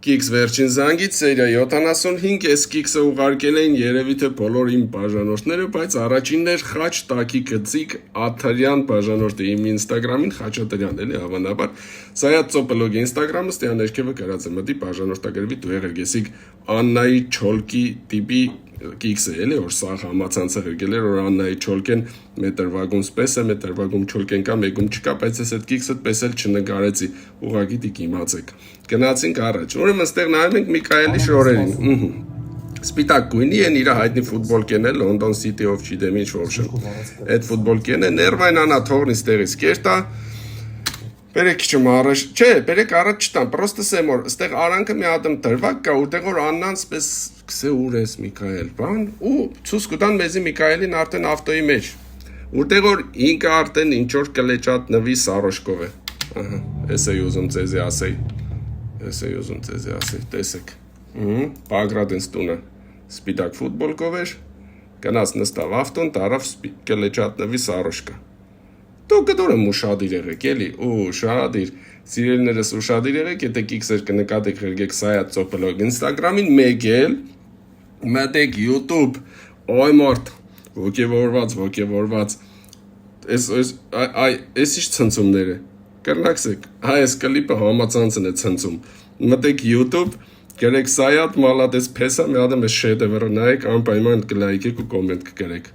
Կիքս վերջին զանգից սերիա 75, այս կիքսը ուղարկել էին երևի թե բոլոր իմ բաժանորդները, բայց առաջինն էր Խաչ տակի գծիկ Աթարյան բաժանորդը իմ ինստագրամին Խաչատրյան էլի հավանաբար, սա է ծոպլոգի ինստագրամը, ստիա ներքևը գրած է մտի բաժանորդագրվի դու եղել գեսիկ Աննայի Չոլկի տիպի կիքսը էլի որ սա համացանցը ղեկել էր որ Աննայի Չոլկեն մետրվագում սպես է, մետրվագում Չոլկեն կա, մեկում չկա, բայց ես այդ կիքսը պես էլ չնկարեցի, ուղղակի դիք իմացեք։ Գնացինք առաջ։ Ուրեմն այստեղ նայում ենք Միքայելի շորերին։ Սպիտակ գույնի են իր հայտնի ֆուտբոլկեն է London City of չգիտեմ ինչ որշն։ Այդ ֆուտբոլկեն է ներվայն անա թողնի ստեղից կերտա։ Բերեք քիչ առաջ, չէ, բերեք առաջ չտան, պրոստը սեմոր, ստեղ արանքը մի հատ դրվակ կա, որտեղ որ Աննան սպես գսե ուր ես Միքայել, բան, ու ցույց կտան մեզի Միքայելին արդեն ավտոյի մեջ, որտեղ որ ինքը արդեն ինչ որ կլեճատ նվի Սարոշկով է, ահա, ես էի ուզում ձեզի ասեի, տեսեք, Բագրատենց տունը, սպիտակ ֆուտբոլկով էր, գնաց նստավ ավտոն, տարավ կլեճատ նվի Սարոշկա։ Դու կդորեմ ուշադիր եղեք, էլի, ուշադիր, սիրելիներս ուշադիր եղեք, եթե կիքսեր կնկատեք ղերգեք սայա ծոպլոգ ինստագրամին մեկ էլ, մտեք YouTube, ոյ մարդ, ոգևորված, ես ինչ ցնցումներ է, կրնակսեք, այս կլիպը համացանցն է ցնցում, մտեք YouTube, գրեք Սայատ մալադես փեսա մի հատ եմ ես շեդևրը նայեք, անպայման կլայքեք ու կոմենտ կգրեք։